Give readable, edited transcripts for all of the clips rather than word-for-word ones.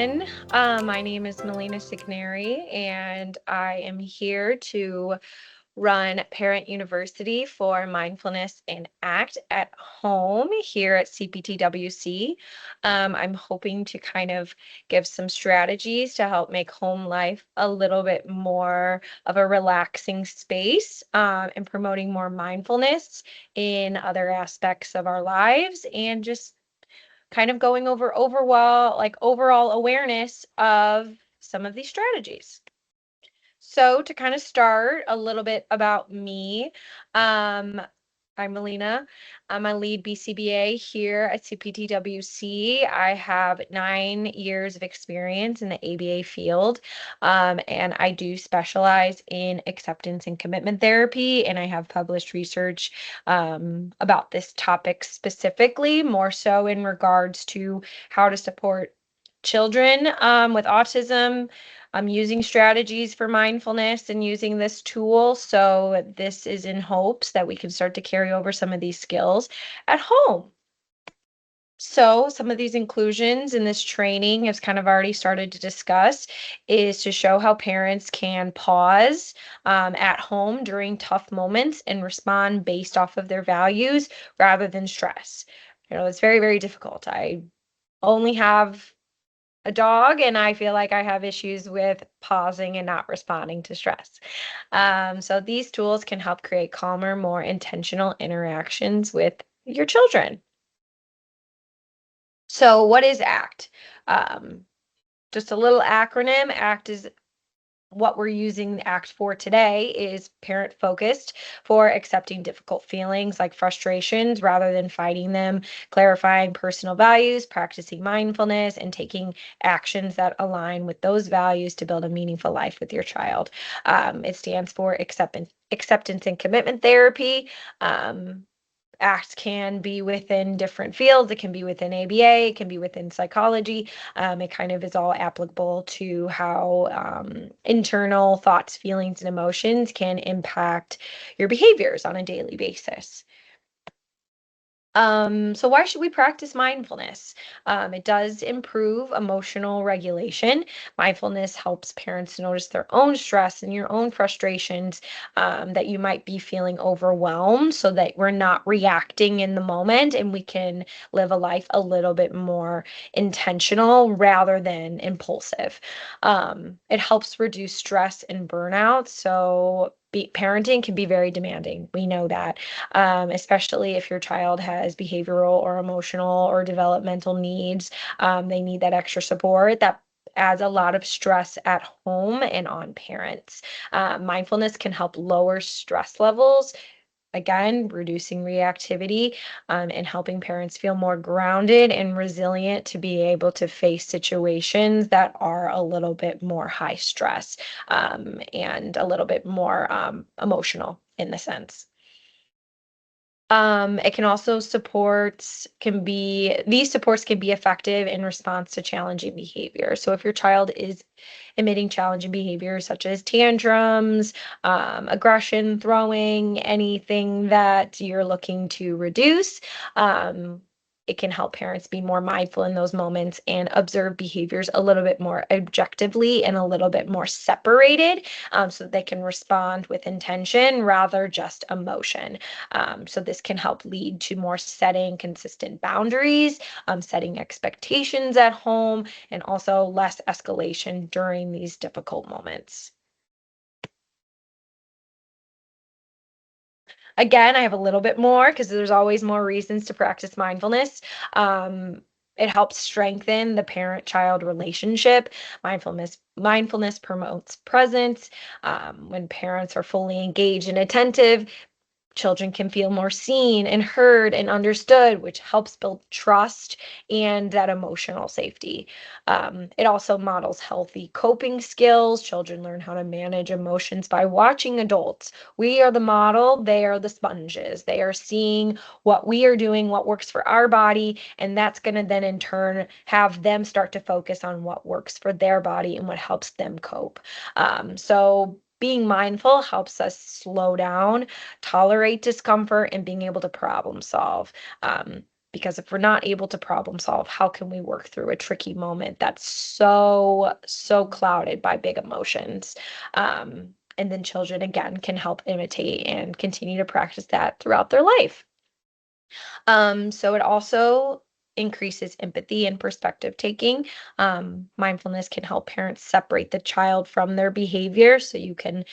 everyone. My name is Melina Segneri, and I am here to run Parent University for Mindfulness and ACT at home here at CPTWC. I'm hoping to kind of give some strategies to help make home life a little bit more of a relaxing space and promoting more mindfulness in other aspects of our lives and just kind of going over overall awareness of some of these strategies. So to kind of start a little bit about me, um, I'm Melina. I'm a lead BCBA here at CPTWC. I have 9 years of experience in the ABA field, and I do specialize in acceptance and commitment therapy, and I have published research about this topic specifically, more so in regards to how to support children with autism. I'm using strategies for mindfulness and using this tool. So this is in hopes that we can start to carry over some of these skills at home. So some of these inclusions in this training has kind of already started to discuss is to show how parents can pause at home during tough moments and respond based off of their values rather than stress. It's very, very difficult. I only have a dog, and I feel like I have issues with pausing and not responding to stress. So these tools can help create calmer, more intentional interactions with your children. So what is ACT? Um, just a little acronym. ACT is what we're using the ACT for today is parent focused for accepting difficult feelings like frustrations rather than fighting them, clarifying personal values, practicing mindfulness, and taking actions that align with those values to build a meaningful life with your child. It stands for acceptance and commitment therapy. ACT can be within different fields. It can be within ABA, it can be within psychology. It kind of is all applicable to how internal thoughts, feelings, and emotions can impact your behaviors on a daily basis. So why should we practice mindfulness? It does improve emotional regulation. Mindfulness helps parents notice their own stress and your own frustrations that you might be feeling overwhelmed so that we're not reacting in the moment and we can live a life a little bit more intentional rather than impulsive. It helps reduce stress and burnout. So parenting can be very demanding. We know that, especially if your child has behavioral or emotional or developmental needs. They need that extra support. That adds a lot of stress at home and on parents. Mindfulness can help lower stress levels, again, reducing reactivity, and helping parents feel more grounded and resilient to be able to face situations that are a little bit more high stress, and a little bit more emotional in the sense. It can also these supports can be effective in response to challenging behavior. So if your child is emitting challenging behaviors such as tantrums, aggression, throwing, anything that you're looking to reduce, it can help parents be more mindful in those moments and observe behaviors a little bit more objectively and a little bit more separated, so that they can respond with intention rather just emotion. So this can help lead to more setting consistent boundaries, setting expectations at home, and also less escalation during these difficult moments. Again, I have a little bit more because there's always more reasons to practice mindfulness. It helps strengthen the parent-child relationship. Mindfulness promotes presence. When parents are fully engaged and attentive, children can feel more seen and heard and understood, which helps build trust and that emotional safety. It also models healthy coping skills. Children learn how to manage emotions by watching adults. We are the model, they are the sponges. They are seeing what we are doing, what works for our body, and that's going to then in turn have them start to focus on what works for their body and what helps them cope. So being mindful helps us slow down, tolerate discomfort, and being able to problem solve. Because if we're not able to problem solve, how can we work through a tricky moment that's so clouded by big emotions? And then children, again, can help imitate and continue to practice that throughout their life. So it also increases empathy and perspective taking. Mindfulness can help parents separate the child from their behavior. So you can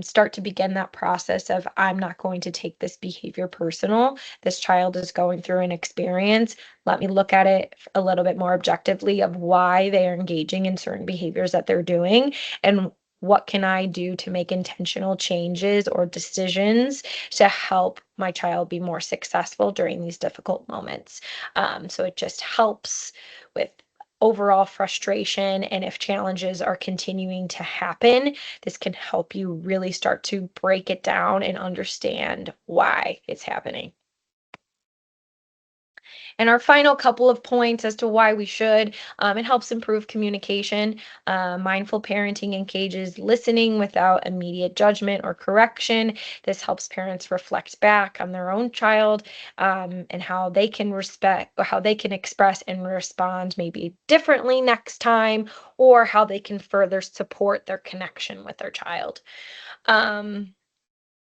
start to begin that process of, I'm not going to take this behavior personal. This child is going through an experience. Let me look at it a little bit more objectively of why they are engaging in certain behaviors that they're doing, and what can I do to make intentional changes or decisions to help my child be more successful during these difficult moments. So it just helps with overall frustration. And if challenges are continuing to happen, this can help you really start to break it down and understand why it's happening. And our final couple of points as to why we should, it helps improve communication. Mindful parenting engages listening without immediate judgment or correction. This helps parents reflect back on their own child, and how they can respect or how they can express and respond maybe differently next time, or how they can further support their connection with their child. Um,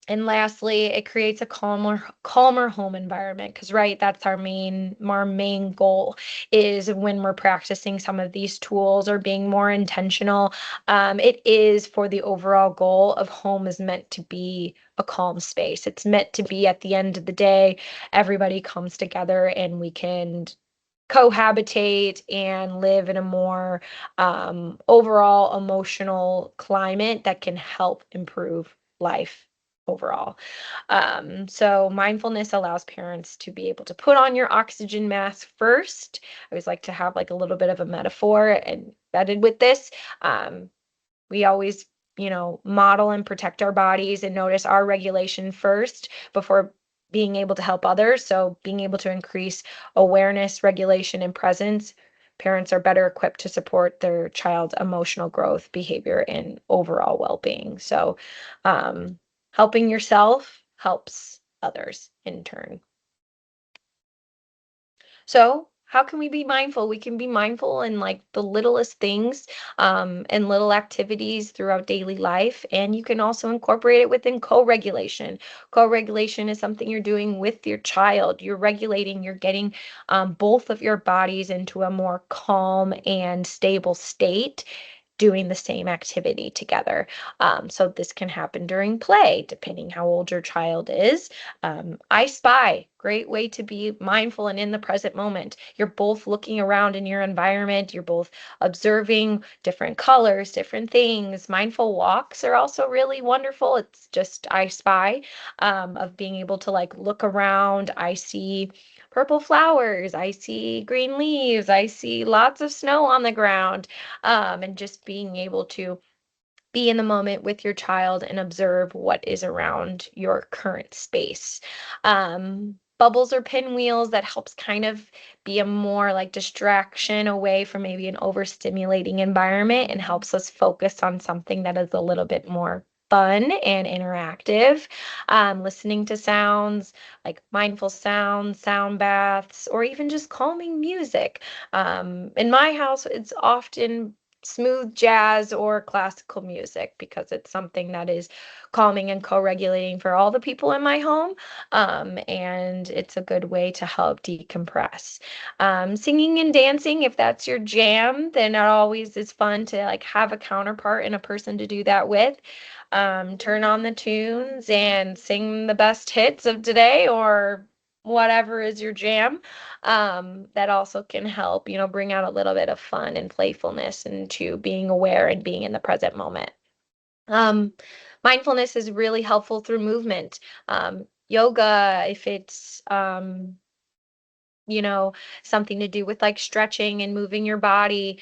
and lastly, it creates a calmer home environment, because right, that's our main goal, is when we're practicing some of these tools or being more intentional. It is for the overall goal of home is meant to be a calm space. It's meant to be, at the end of the day, everybody comes together and we can cohabitate and live in a more overall emotional climate that can help improve life overall. So mindfulness allows parents to be able to put on your oxygen mask first. I always like to have like a little bit of a metaphor and embedded with this. Um, we always, model and protect our bodies and notice our regulation first before being able to help others. So being able to increase awareness, regulation, and presence, parents are better equipped to support their child's emotional growth, behavior, and overall well-being. So helping yourself helps others in turn. So, how can we be mindful? We can be mindful in like the littlest things, and little activities throughout daily life. And you can also incorporate it within co-regulation. Co-regulation is something you're doing with your child. You're regulating, you're getting both of your bodies into a more calm and stable state, doing the same activity together. So this can happen during play, depending how old your child is. I Spy, great way to be mindful and in the present moment. You're both looking around in your environment, you're both observing different colors, different things. Mindful walks are also really wonderful. It's just I Spy, of being able to like look around. I see purple flowers, I see green leaves, I see lots of snow on the ground, and just being able to be in the moment with your child and observe what is around your current space. Bubbles or pinwheels, that helps kind of be a more like distraction away from maybe an overstimulating environment and helps us focus on something that is a little bit more fun and interactive. Listening to sounds like mindful sounds, sound baths, or even just calming music. In my house, it's often smooth jazz or classical music, because it's something that is calming and co-regulating for all the people in my home. And it's a good way to help decompress. Singing and dancing, if that's your jam, then it always is fun to like have a counterpart and a person to do that with. Turn on the tunes and sing the best hits of today, or whatever is your jam. That also can help, bring out a little bit of fun and playfulness into being aware and being in the present moment. Um, Mindfulness is really helpful through movement. Yoga, if it's you know, something to do with like stretching and moving your body,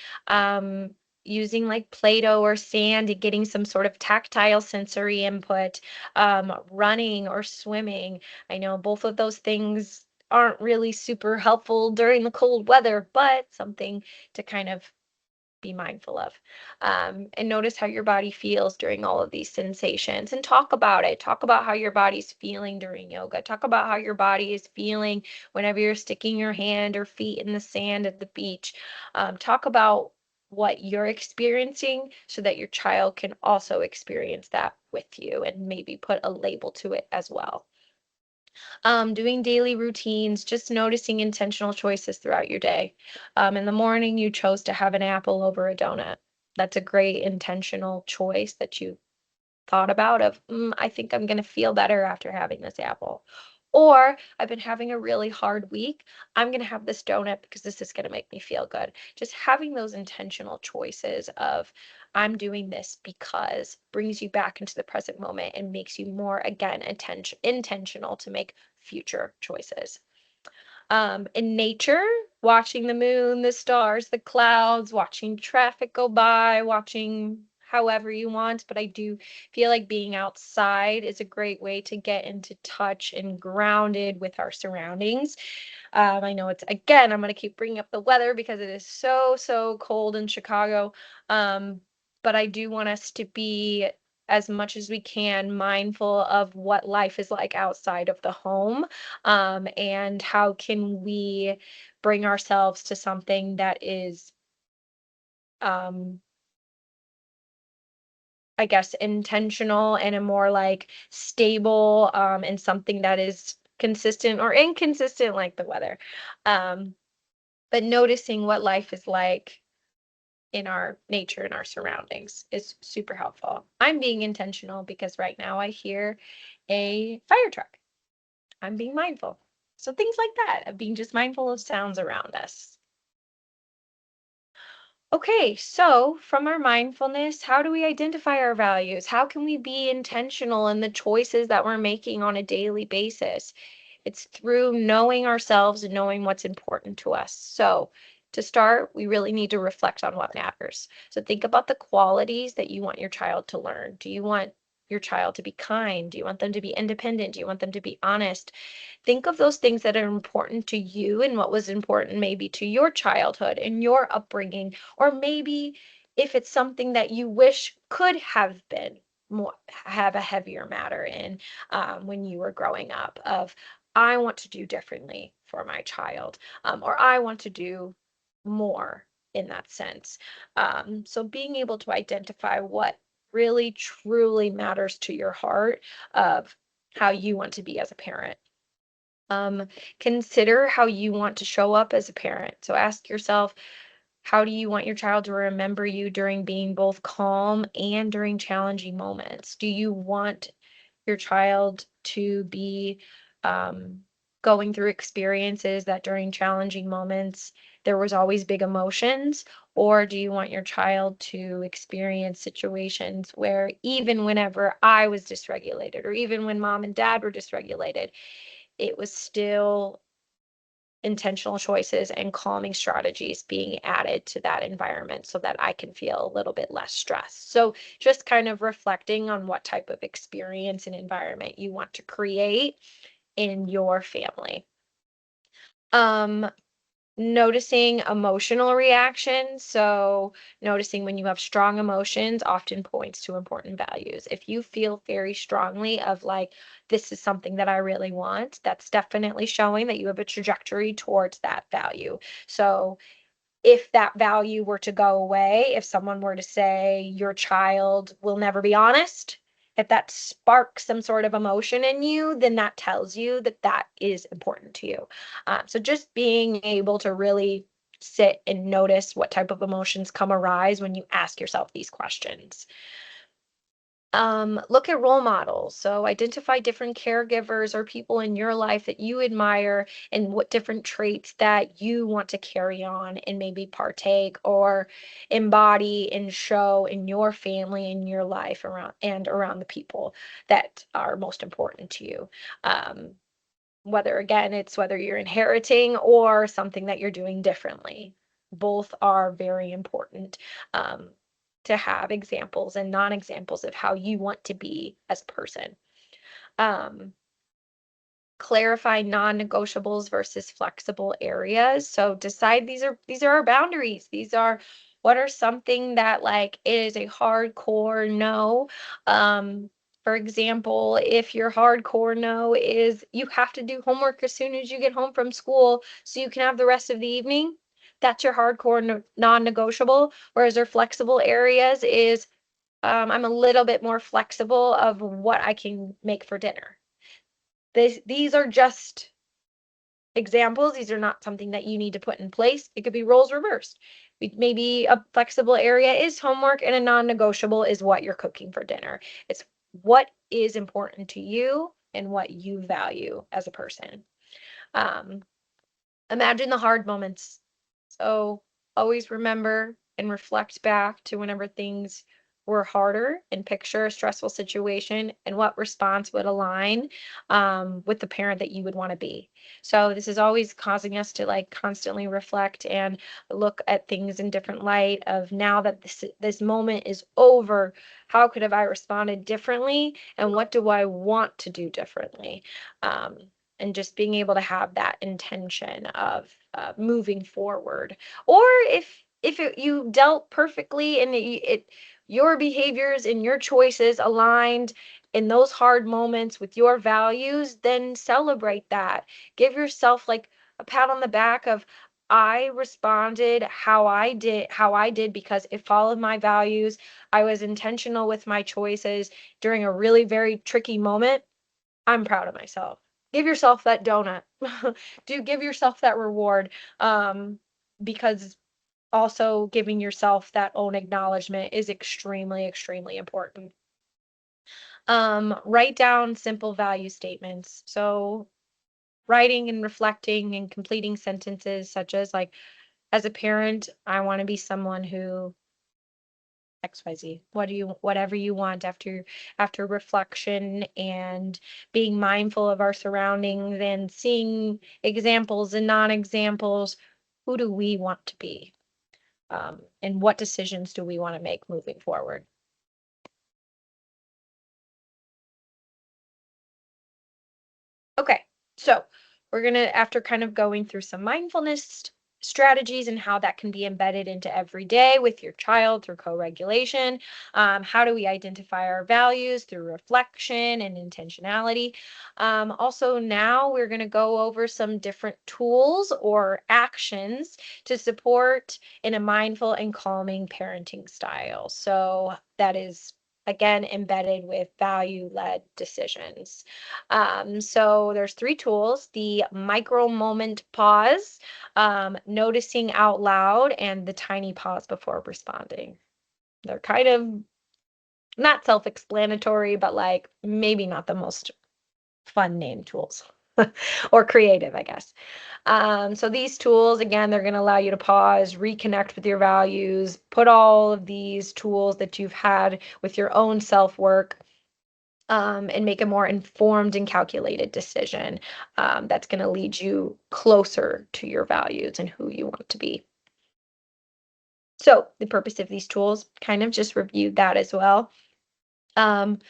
using like Play-Doh or sand and getting some sort of tactile sensory input, running or swimming. I know both of those things aren't really super helpful during the cold weather, but something to kind of be mindful of. And notice how your body feels during all of these sensations and talk about it. Talk about how your body's feeling during yoga. Talk about how your body is feeling whenever you're sticking your hand or feet in the sand at the beach. Talk about what you're experiencing so that your child can also experience that with you and maybe put a label to it as well. Doing daily routines, just noticing intentional choices throughout your day. In the morning, you chose to have an apple over a donut. That's a great intentional choice that you thought about of, I think I'm going to feel better after having this apple. Or I've been having a really hard week. I'm going to have this donut because this is going to make me feel good. Just having those intentional choices of, I'm doing this because brings you back into the present moment and makes you more, again, intentional to make future choices. In nature, watching the moon, the stars, the clouds, watching traffic go by, watching however you want. But I do feel like being outside is a great way to get into touch and grounded with our surroundings. I know it's, again, I'm going to keep bringing up the weather because it is so, so cold in Chicago. Um, but I do want us to be, as much as we can, mindful of what life is like outside of the home, and how can we bring ourselves to something that is, um, I guess, intentional and a more like stable, and something that is consistent or inconsistent like the weather. Um, but noticing what life is like in our nature and our surroundings is super helpful. I'm being intentional because right now I hear a fire truck. I'm being mindful. So things like that, of being just mindful of sounds around us. Okay, so from our mindfulness, how do we identify our values? How can we be intentional in the choices that we're making on a daily basis? It's through knowing ourselves and knowing what's important to us. So, to start, we really need to reflect on what matters. So, think about the qualities that you want your child to learn. Do you want your child to be kind? Do you want them to be independent? Do you want them to be honest? Think of those things that are important to you and what was important maybe to your childhood and your upbringing, or maybe if it's something that you wish could have been more, have a heavier matter in, when you were growing up, of, I want to do differently for my child, or I want to do more in that sense. So being able to identify what really truly matters to your heart of how you want to be as a parent. Um, Consider how you want to show up as a parent. So ask yourself, how do you want your child to remember you during being both calm and during challenging moments? Do you want your child to be, um, going through experiences that during challenging moments there was always big emotions? Or do you want your child to experience situations where even whenever I was dysregulated, or even when mom and dad were dysregulated, it was still intentional choices and calming strategies being added to that environment so that I can feel a little bit less stressed. So just kind of reflecting on what type of experience and environment you want to create in your family. Um, Noticing emotional reactions. So, noticing when you have strong emotions often points to important values. If you feel very strongly of like, this is something that I really want, that's definitely showing that you have a trajectory towards that value. So, if that value were to go away, if someone were to say your child will never be honest, if that sparks some sort of emotion in you, then that tells you that that is important to you. So just being able to really sit and notice what type of emotions come arise when you ask yourself these questions. Look at role models. So identify different caregivers or people in your life that you admire and what different traits that you want to carry on and maybe partake or embody and show in your family, in your life around and around the people that are most important to you. Um, Whether again, it's whether you're inheriting or something that you're doing differently. Both are very important, um, to have examples and non-examples of how you want to be as a person. Um, Clarify non-negotiables versus flexible areas. So decide these are our boundaries. These are What are something that like is a hardcore no? Um, for example, if your hardcore no is you have to do homework as soon as you get home from school so you can have the rest of the evening, that's your hardcore non-negotiable. Whereas their flexible areas is I'm a little bit more flexible of what I can make for dinner. These are just examples. These are not something that you need to put in place. It could be roles reversed. Maybe a flexible area is homework and a non-negotiable is what you're cooking for dinner. It's what is important to you and what you value as a person. Um, Imagine the hard moments. So always remember and reflect back to whenever things were harder and picture a stressful situation and what response would align with the parent that you would want to be. So this is always causing us to like constantly reflect and look at things in different light of now that this moment is over, how could have I responded differently and what do I want to do differently? Um, and just being able to have that intention of moving forward. Or you dealt perfectly and your behaviors and your choices aligned in those hard moments with your values, then celebrate that. Give yourself like a pat on the back of I responded how I did because it followed my values. I was intentional with my choices during a really very tricky moment. I'm proud of myself. Give yourself that donut. Do give yourself that reward. Because also giving yourself that own acknowledgement is extremely, extremely important. Write down simple value statements. So writing and reflecting and completing sentences such as like, as a parent, I want to be someone who XYZ. Whatever you want after reflection and being mindful of our surroundings and seeing examples and non-examples, who do we want to be? And what decisions do we want to make moving forward? Okay, so we're gonna, after kind of going through some mindfulness strategies and how that can be embedded into every day with your child through co-regulation, how do we identify our values through reflection and intentionality? Also, now we're gonna go over some different tools or actions to support in a mindful and calming parenting style. So that is again embedded with value-led decisions. So there's three tools: the micro moment pause, noticing out loud, and the tiny pause before responding. They're kind of not self-explanatory, but like maybe not the most fun name tools or creative, I guess. So these tools, again, they're going to allow you to pause, reconnect with your values, put all of these tools that you've had with your own self-work and make a more informed and calculated decision that's going to lead you closer to your values and who you want to be. So, the purpose of these tools, kind of just reviewed that as well. Um,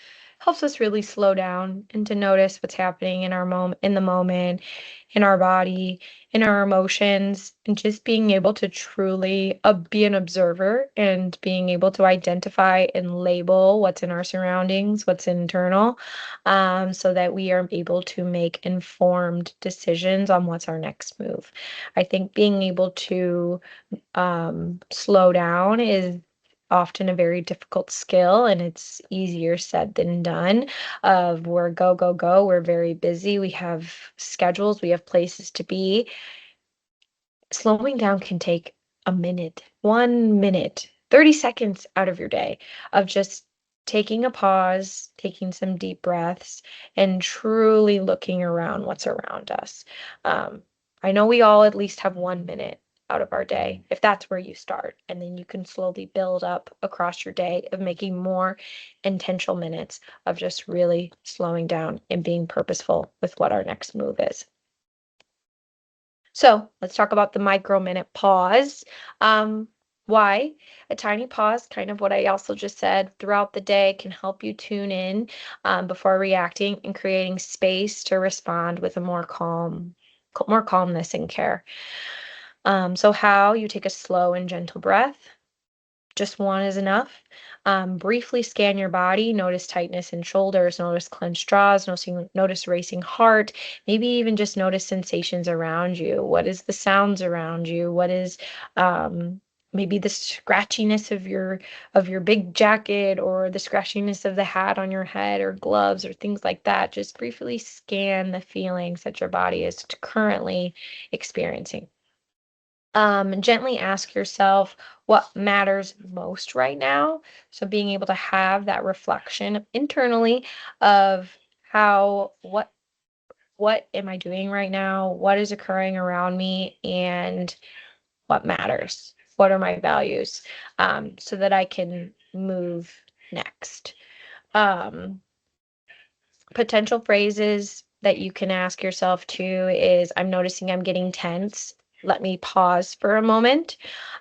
Helps us really slow down and to notice what's happening in our moment, in the moment, in our body, in our emotions, and just being able to truly be an observer and being able to identify and label what's in our surroundings, what's internal, so that we are able to make informed decisions on what's our next move. I think being able to slow down is often a very difficult skill and it's easier said than done. Of we're go go go, we're very busy, we have schedules, we have places to be. Slowing down can take a minute, 1 minute, 30 seconds out of your day of just taking a pause, taking some deep breaths, and truly looking around what's around us. Um, I know we all at least have 1 minute out of our day, if that's where you start. And then you can slowly build up across your day of making more intentional minutes of just really slowing down and being purposeful with what our next move is. So let's talk about the micro minute pause. Um, why? A tiny pause, kind of what I also just said throughout the day, can help you tune in before reacting and creating space to respond with a more calmness and care. So how you take a slow and gentle breath, just one is enough. Briefly scan your body, notice tightness in shoulders, notice clenched jaws, notice racing heart, maybe even just notice sensations around you. What is the sounds around you? What is maybe the scratchiness of your big jacket, or the scratchiness of the hat on your head, or gloves, or things like that. Just briefly scan the feelings that your body is currently experiencing. Gently ask yourself what matters most right now. So being able to have that reflection internally of how what am I doing right now? What is occurring around me, and what matters? What are my values? So that I can move next. Um, Potential phrases that you can ask yourself too is, I'm noticing I'm getting tense. Let me pause for a moment.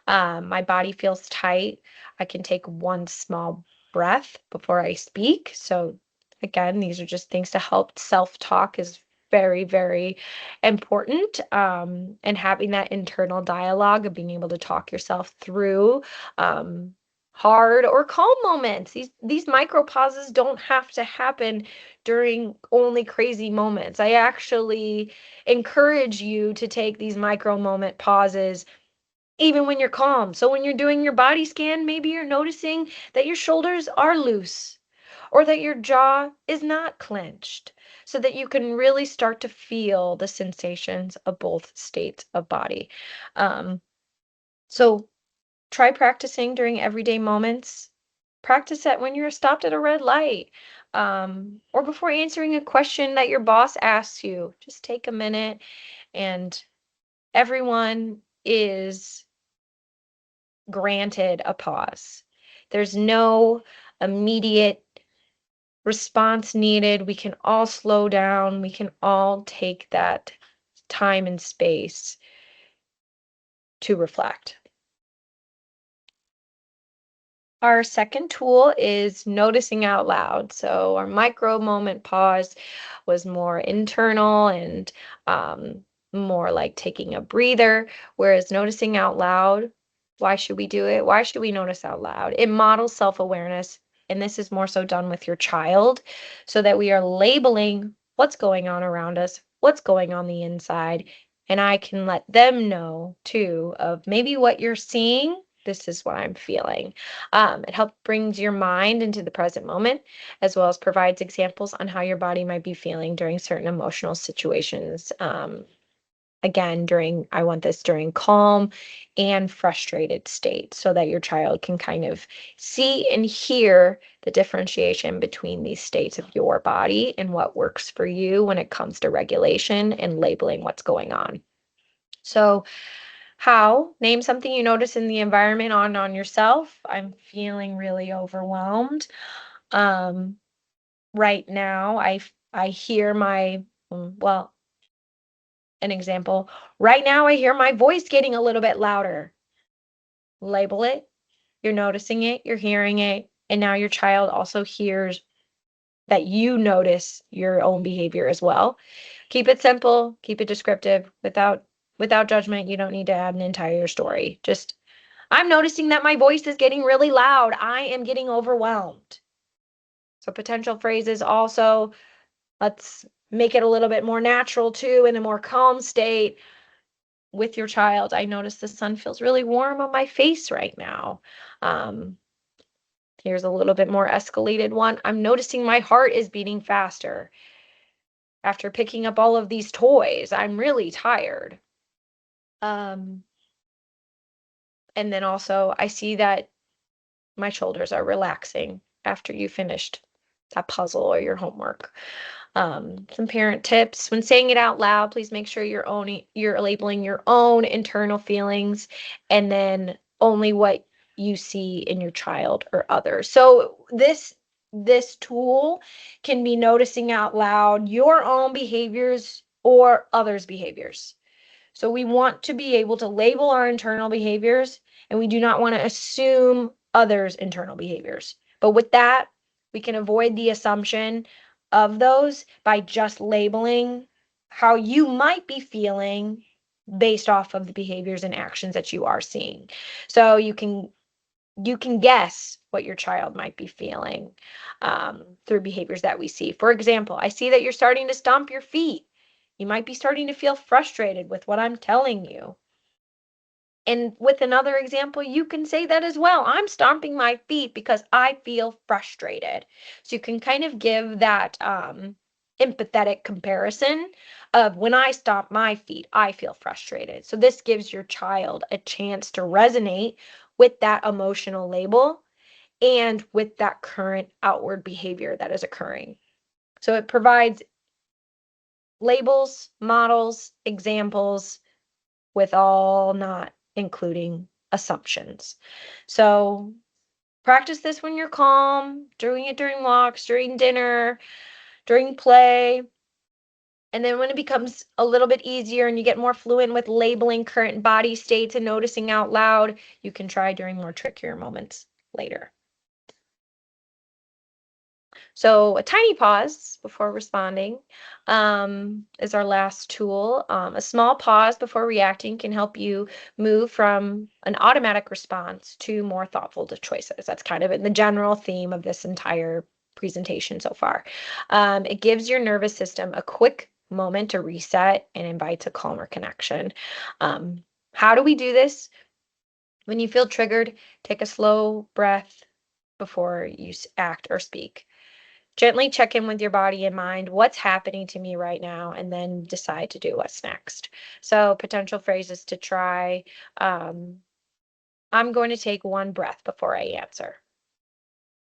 My body feels tight. I can take one small breath before I speak. So, again, these are just things to help. Self-talk is very, very important. And having that internal dialogue of being able to talk yourself through um, hard or calm moments. These micro pauses don't have to happen during only crazy moments. I actually encourage you to take these micro moment pauses even when you're calm. So when you're doing your body scan, maybe you're noticing that your shoulders are loose or that your jaw is not clenched, so that you can really start to feel the sensations of both states of body. Um, so try practicing during everyday moments. Practice that when you're stopped at a red light, or before answering a question that your boss asks you. Just take a minute, and everyone is granted a pause. There's no immediate response needed. We can all slow down. We can all take that time and space to reflect. Our second tool is noticing out loud. So our micro moment pause was more internal and more like taking a breather, whereas noticing out loud, why should we do it? Why should we notice out loud? It models self-awareness, and this is more so done with your child, so that we are labeling what's going on around us, what's going on the inside, and I can let them know too of maybe what you're seeing. This is what I'm feeling. It helps brings your mind into the present moment, as well as provides examples on how your body might be feeling during certain emotional situations. Again, I want this during calm and frustrated state, so that your child can kind of see and hear the differentiation between these states of your body and what works for you when it comes to regulation and labeling what's going on. So, how? Name something you notice in the environment on yourself. I'm feeling really overwhelmed. Um, right now, I hear well, an example. Right now, I hear my voice getting a little bit louder. Label it. You're noticing it, you're hearing it, and now your child also hears that you notice your own behavior as well. Keep it simple, keep it descriptive, without judgment. You don't need to add an entire story. Just, I'm noticing that my voice is getting really loud. I am getting overwhelmed. So potential phrases also, let's make it a little bit more natural too, in a more calm state with your child. I notice the sun feels really warm on my face right now. Um, Here's a little bit more escalated one. I'm noticing my heart is beating faster after picking up all of these toys. I'm really tired. Um, and then also, I see that my shoulders are relaxing after you finished that puzzle or your homework. Some parent tips: when saying it out loud, please make sure you're labeling your own internal feelings, and then only what you see in your child or others. So this tool can be noticing out loud your own behaviors or others' behaviors. So we want to be able to label our internal behaviors, and we do not want to assume others' internal behaviors. But with that, we can avoid the assumption of those by just labeling how you might be feeling based off of the behaviors and actions that you are seeing. So you can you can guess what your child might be feeling through behaviors that we see. For example, I see that you're starting to stomp your feet. You might be starting to feel frustrated with what I'm telling you. And with another example, you can say that as well. I'm stomping my feet because I feel frustrated. So you can kind of give that empathetic comparison of when I stomp my feet, I feel frustrated. So this gives your child a chance to resonate with that emotional label and with that current outward behavior that is occurring. So it provides labels, models, examples, with all not including assumptions. So practice this when you're calm, doing it during walks, during dinner, during play. And then when it becomes a little bit easier and you get more fluent with labeling current body states and noticing out loud, you can try during more trickier moments later. So a tiny pause before responding is our last tool. A small pause before reacting can help you move from an automatic response to more thoughtful choices. That's kind of in the general theme of this entire presentation so far. It gives your nervous system a quick moment to reset and invites a calmer connection. How do we do this? When you feel triggered, take a slow breath before you act or speak. Gently check in with your body and mind. What's happening to me right now? And then decide to do what's next. So, potential phrases to try. Um, I'm going to take one breath before I answer.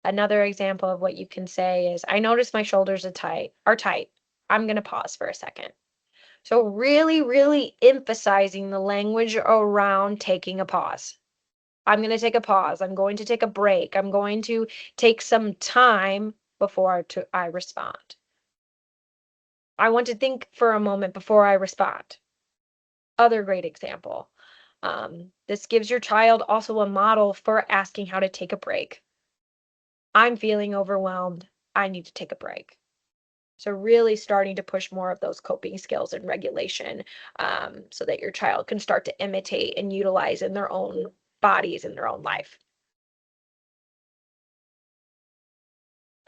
Another example of what you can say is, I notice my shoulders are tight. I'm going to pause for a second. So, really, really emphasizing the language around taking a pause. I'm going to take a pause. I'm going to take a break. I'm going to take some time before I respond. I want to think for a moment before I respond. Other great example. This gives your child also a model for asking how to take a break. I'm feeling overwhelmed. I need to take a break. So really starting to push more of those coping skills and regulation so that your child can start to imitate and utilize in their own bodies in their own life.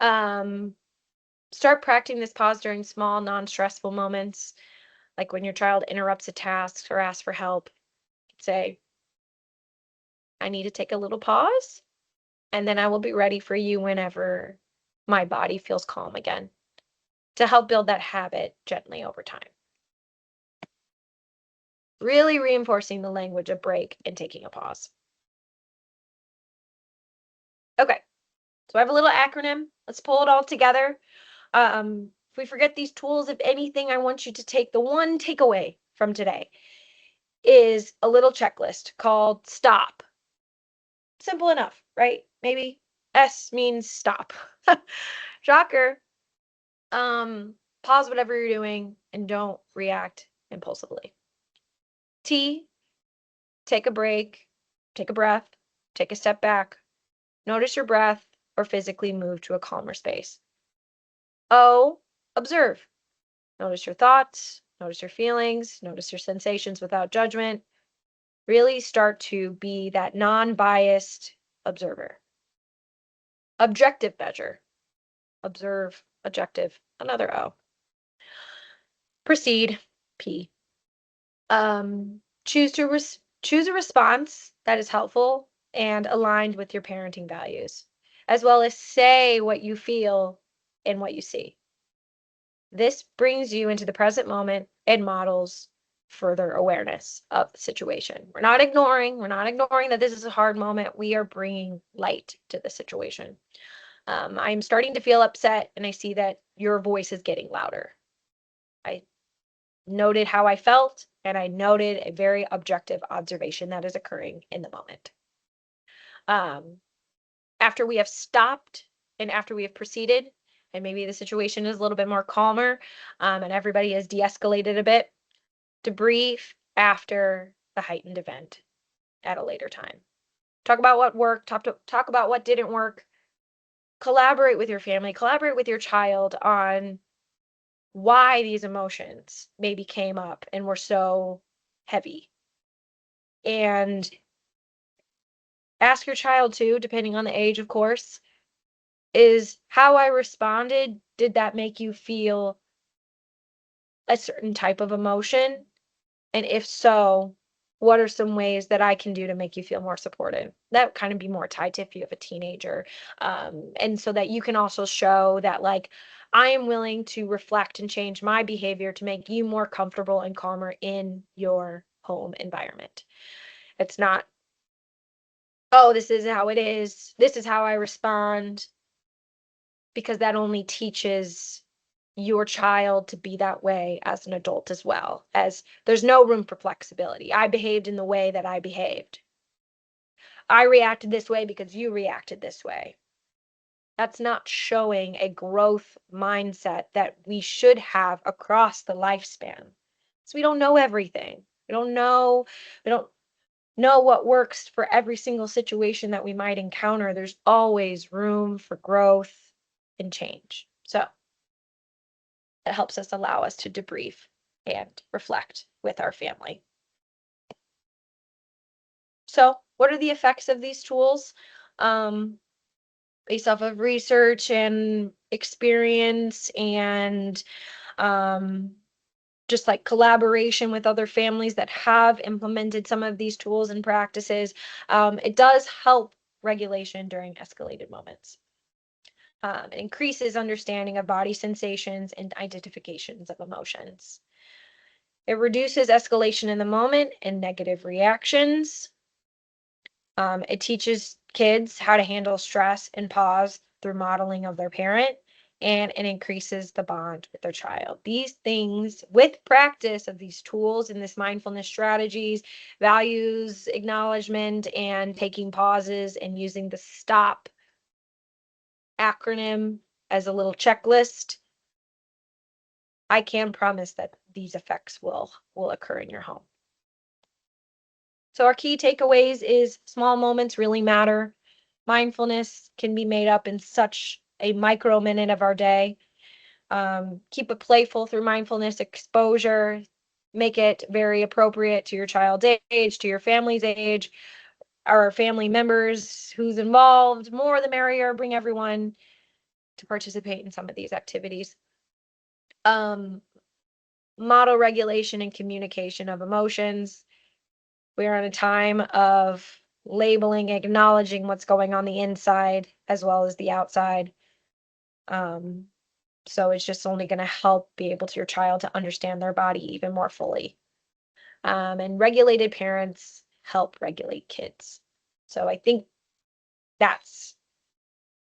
Um, Start practicing this pause during small, non-stressful moments, like when your child interrupts a task or asks for help. Say, I need to take a little pause, and then I will be ready for you whenever my body feels calm again to help build that habit gently over time. Really reinforcing the language of break and taking a pause. Okay, so I have a little acronym. Let's pull it all together. If we forget these tools, if anything, I want you to take the one takeaway from today is a little checklist called STOP. Simple enough, right? Maybe S means stop. Shocker. Pause whatever you're doing and don't react impulsively. T, take a break, take a breath, take a step back, notice your breath, or physically move to a calmer space. O, observe. Notice your thoughts, notice your feelings, notice your sensations without judgment. Really start to be that non-biased observer. Objective measure. Observe, objective, another O. Proceed, P. Choose a response that is helpful and aligned with your parenting values, as well as say what you feel and what you see. This brings you into the present moment and models further awareness of the situation. We're not ignoring that this is a hard moment. We are bringing light to the situation. I'm starting to feel upset and I see that your voice is getting louder. I noted how I felt, and I noted a very objective observation that is occurring in the moment. Um, After we have stopped and after we have proceeded, and maybe the situation is a little bit more calmer, and everybody has de-escalated a bit, debrief after the heightened event at a later time. Talk about what worked, talk about what didn't work, collaborate with your family, collaborate with your child on why these emotions maybe came up and were so heavy. And ask your child too, depending on the age, of course, is how I responded, did that make you feel a certain type of emotion? And if so, what are some ways that I can do to make you feel more supported? That would kind of be more tied to if you have a teenager. And so that you can also show that, like, I am willing to reflect and change my behavior to make you more comfortable and calmer in your home environment. It's not, oh, this is how it is. This is how I respond, because that only teaches your child to be that way as an adult as well. As there's no room for flexibility. I behaved in the way that I behaved. I reacted this way because you reacted this way. That's not showing a growth mindset that we should have across the lifespan. So we don't know everything. We don't know what works for every single situation that we might encounter. There's always room for growth and change. So it helps us allow us to debrief and reflect with our family. So what are the effects of these tools? Based off of research and experience and just like collaboration with other families that have implemented some of these tools and practices, it does help regulation during escalated moments. It increases understanding of body sensations and identifications of emotions. It reduces escalation in the moment and negative reactions. It teaches kids how to handle stress and pause through modeling of their parent, and it increases the bond with their child. These things, with practice of these tools and this mindfulness strategies, values, acknowledgement, and taking pauses and using the STOP acronym as a little checklist, I can promise that these effects will occur in your home. So our key takeaways is small moments really matter. Mindfulness can be made up in such a micro minute of our day. Keep it playful through mindfulness exposure. Make it very appropriate to your child's age, to your family's age, our family members, who's involved. More the merrier. Bring everyone to participate in some of these activities. Model regulation and communication of emotions. We are in a time of labeling, acknowledging what's going on the inside as well as the outside. So it's just only going to help be able to your child to understand their body even more fully. And regulated parents help regulate kids. So I think that's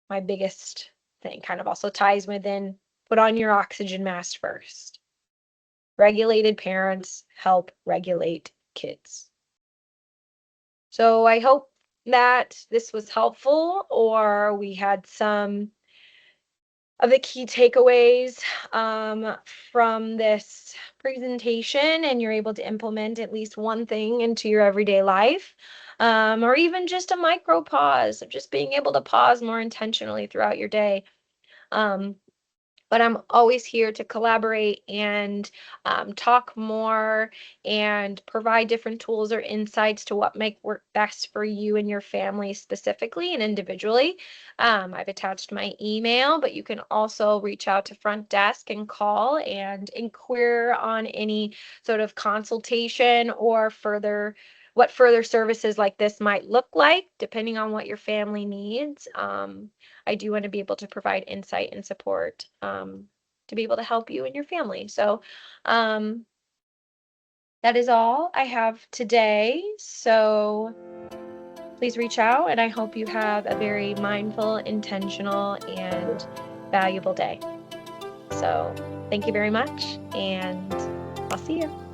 my biggest thing. Kind of also ties within, put on your oxygen mask first. Regulated parents help regulate kids. So I hope that this was helpful, or we had some of the key takeaways from this presentation, and you're able to implement at least one thing into your everyday life, or even just a micro pause of just being able to pause more intentionally throughout your day. But I'm always here to collaborate and talk more and provide different tools or insights to what might work best for you and your family specifically and individually. I've attached my email, but you can also reach out to front desk and call and inquire on any sort of consultation or what further services like this might look like, depending on what your family needs. I do want to be able to provide insight and support to be able to help you and your family. So that is all I have today. So please reach out, and I hope you have a very mindful, intentional, and valuable day. So thank you very much, and I'll see you.